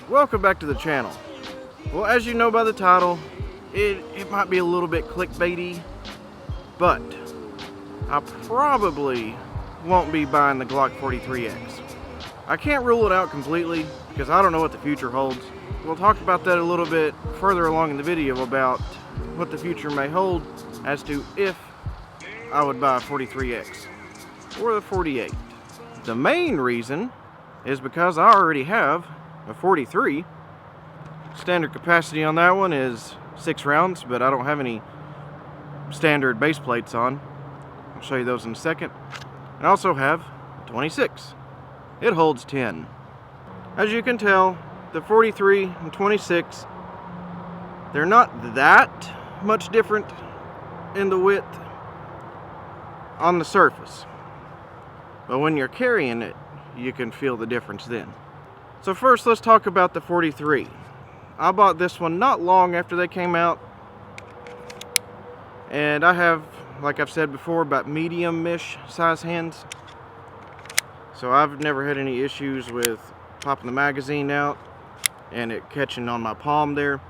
Welcome back to the channel. Well, as you know by the title, it might be a little bit clickbaity, but I probably won't be buying the Glock 43X. I can't rule it out completely because I don't know what the future holds. We'll talk about that a little bit further along in the video about what the future may hold as to if I would buy a 43X or the 48. The main reason is because I already have a 43. Standard capacity on that one is 6 rounds, but I don't have any standard base plates on. I'll show you those in a second. I also have a 26. It holds 10. As you can tell, the 43 and 26, they're not that much different in the width on the surface. But when you're carrying it, you can feel the difference then. So first, let's talk about the 43. I bought this one not long after they came out. And I have, like I've said before, about medium-ish size hands. So I've never had any issues with popping the magazine out and it catching on my palm there.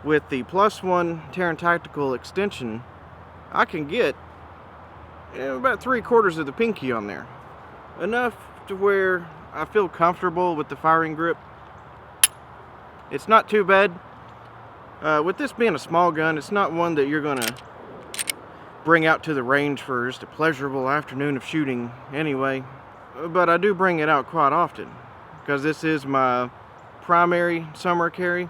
With the +1 Terran Tactical extension, I can get about 3/4 of the pinky on there. Enough to where I feel comfortable with the firing grip. It's not too bad. With this being a small gun, it's not one that you're gonna bring out to the range for just a pleasurable afternoon of shooting anyway. But I do bring it out quite often because this is my primary summer carry.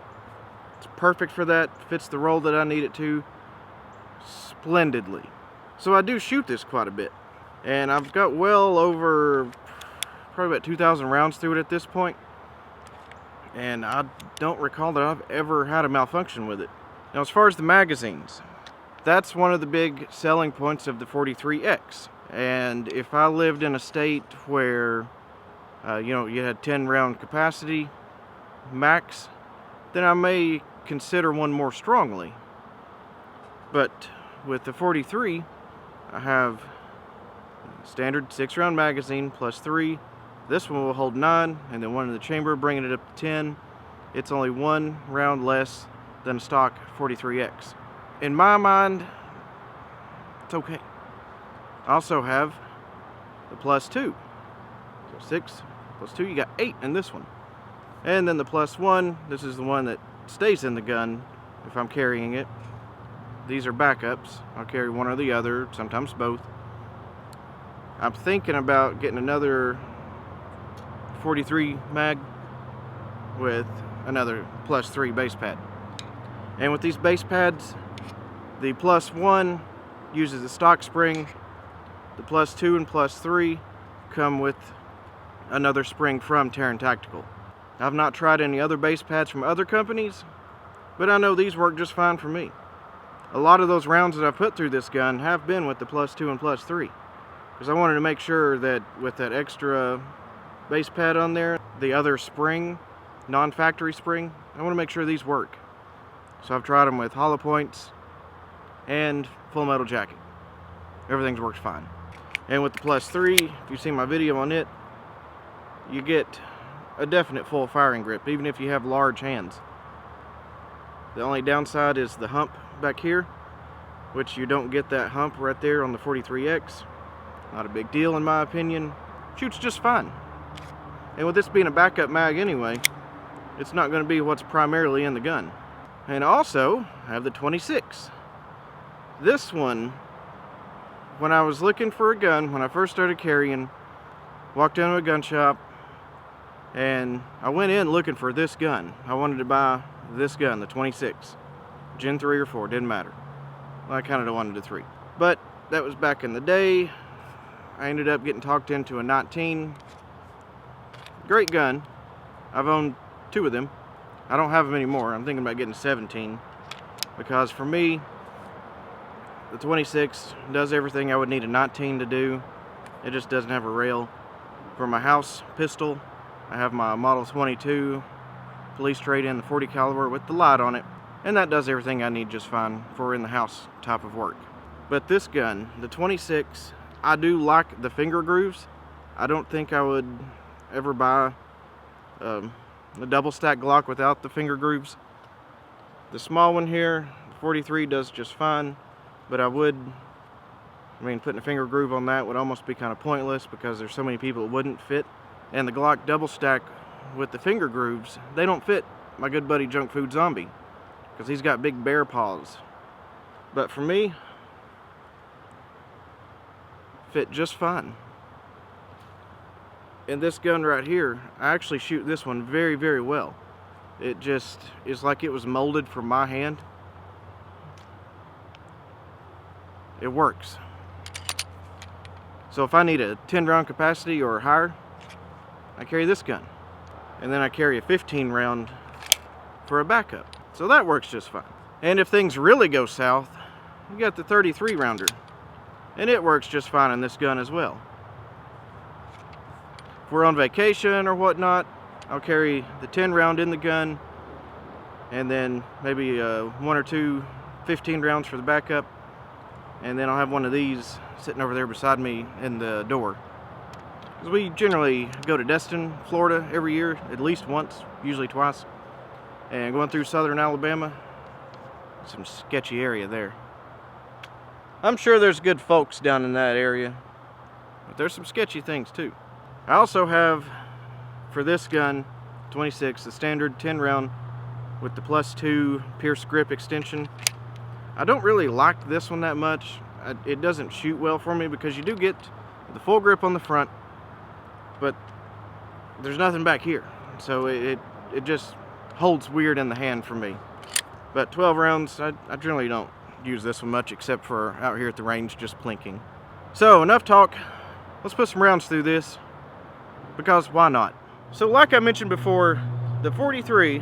It's perfect for that, fits the role that I need it to splendidly. So I do shoot this quite a bit, and I've got well over probably about 2,000 rounds through it at this point, and I don't recall that I've ever had a malfunction with it. Now, as far as the magazines, that's one of the big selling points of the 43X. And if I lived in a state where you had 10 round capacity max, then I may consider one more strongly. But with the 43, I have standard 6 round magazine plus 3. This one will hold 9, and then one in the chamber, bringing it up to 10. It's only 1 round less than a stock 43X. In my mind, it's okay. I also have the +2. So 6 plus 2, you got 8 in this one. And then the +1, this is the one that stays in the gun if I'm carrying it. These are backups. I'll carry one or the other, sometimes both. I'm thinking about getting another 43 mag with another +3 base pad. And with these base pads, the +1 uses the stock spring. The +2 and +3 come with another spring from Terran Tactical. I've not tried any other base pads from other companies, but I know these work just fine for me. A lot of those rounds that I've put through this gun have been with the +2 and +3, because I wanted to make sure that with that extra base pad on there, the other spring, non-factory spring, I want to make sure these work. So I've tried them with hollow points and full metal jacket. Everything's worked fine. And with the +3, if you've seen my video on it, you get a definite full firing grip, even if you have large hands. The only downside is the hump back here, which you don't get that hump right there on the 43X. Not a big deal in my opinion. Shoots just fine. And with this being a backup mag anyway, it's not going to be what's primarily in the gun. And also, I have the 26. This one, when I was looking for a gun, when I first started carrying, walked into a gun shop, and I went in looking for this gun. I wanted to buy this gun, the 26. Gen 3 or 4, didn't matter. Well, I kind of wanted a 3. But that was back in the day. I ended up getting talked into a 19. Great gun. I've owned 2 of them. I don't have them anymore. I'm thinking about getting a 17. Because for me, the 26 does everything I would need a 19 to do. It just doesn't have a rail. For my house pistol, I have my Model 22 police trade-in, the 40 caliber with the light on it. And that does everything I need just fine for in the house type of work. But this gun, the 26, I do like the finger grooves. I don't think I would ever buy the double stack Glock without the finger grooves. The small one here, 43, does just fine, but putting a finger groove on that would almost be kind of pointless because there's so many people it wouldn't fit. And the Glock double stack with the finger grooves, they don't fit my good buddy Junk Food Zombie because he's got big bear paws. But for me, fit just fine. And this gun right here, I actually shoot this one very, very well. It just is like it was molded for my hand. It works. So if I need a 10 round capacity or higher, I carry this gun. And then I carry a 15 round for a backup. So that works just fine. And if things really go south, you got the 33 rounder. And it works just fine in this gun as well. If we're on vacation or whatnot, I'll carry the 10 round in the gun, and then maybe 1 or 2 15 rounds for the backup, and then I'll have one of these sitting over there beside me in the door. Because we generally go to Destin, Florida every year, at least once, usually twice. And going through southern Alabama, some sketchy area there. I'm sure there's good folks down in that area, but there's some sketchy things too. I also have, for this gun, 26, the standard 10 round with the +2 pierce grip extension. I don't really like this one that much. It doesn't shoot well for me because you do get the full grip on the front, but there's nothing back here. So it just holds weird in the hand for me. But 12 rounds, I generally don't use this one much except for out here at the range just plinking. So enough talk. Let's put some rounds through this because why not? So like I mentioned before, the 43,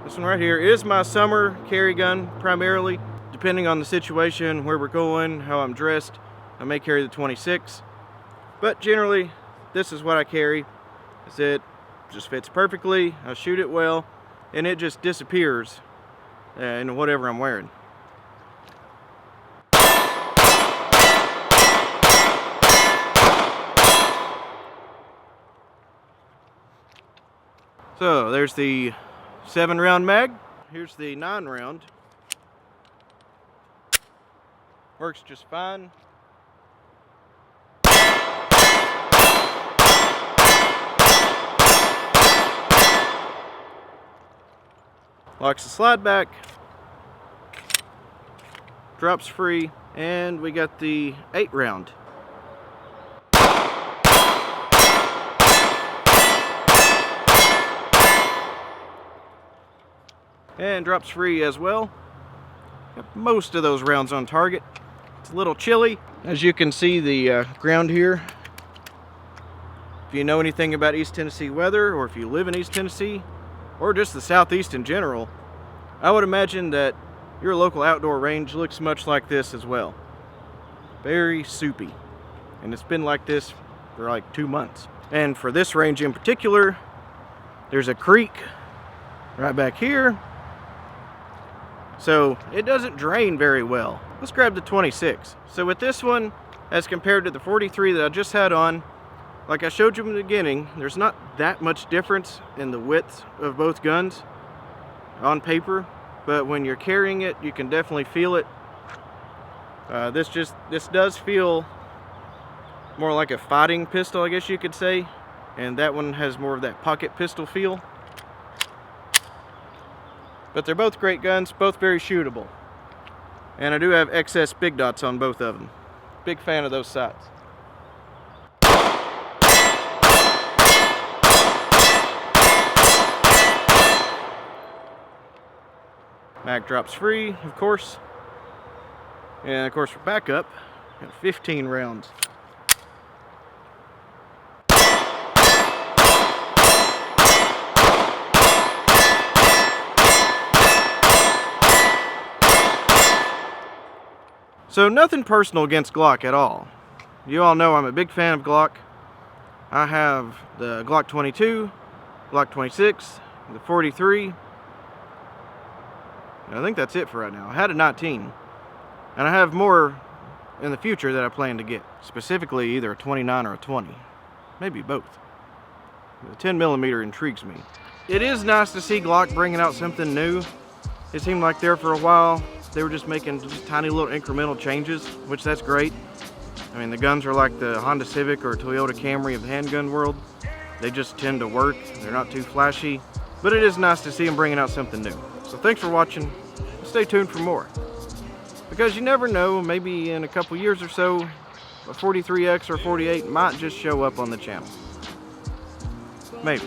this one right here, is my summer carry gun primarily. Depending on the situation, where we're going, how I'm dressed, I may carry the 26. But generally, this is what I carry. It just fits perfectly, I shoot it well, and it just disappears in whatever I'm wearing. So there's the 7 round mag. Here's the 9 round. Works just fine. Locks the slide back. Drops free. And we got the 8 round. And drops free as well. Got most of those rounds on target. It's a little chilly. As you can see, the ground here. If you know anything about East Tennessee weather, or if you live in East Tennessee, or just the Southeast in general, I would imagine that your local outdoor range looks much like this as well. Very soupy. And it's been like this for like 2 months. And for this range in particular, there's a creek right back here. So it doesn't drain very well. Let's grab the 26. So with this one, as compared to the 43 that I just had on, like I showed you in the beginning, there's not that much difference in the width of both guns on paper, but when you're carrying it, you can definitely feel it. This does feel more like a fighting pistol, I guess you could say, and that one has more of that pocket pistol feel. But they're both great guns, both very shootable. And I do have XS big dots on both of them. Big fan of those sights. Mag drops free, of course. And of course for backup, got 15 rounds. So nothing personal against Glock at all. You all know I'm a big fan of Glock. I have the Glock 22, Glock 26, the 43. I think that's it for right now. I had a 19. And I have more in the future that I plan to get. Specifically either a 29 or a 20. Maybe both. The 10mm intrigues me. It is nice to see Glock bringing out something new. It seemed like there for a while they were just making just tiny little incremental changes, which that's great. I mean, the guns are like the Honda Civic or Toyota Camry of the handgun world. They just tend to work. They're not too flashy, but it is nice to see them bringing out something new. So thanks for watching. Stay tuned for more, because you never know, maybe in a couple years or so, a 43X or 48 might just show up on the channel. Maybe.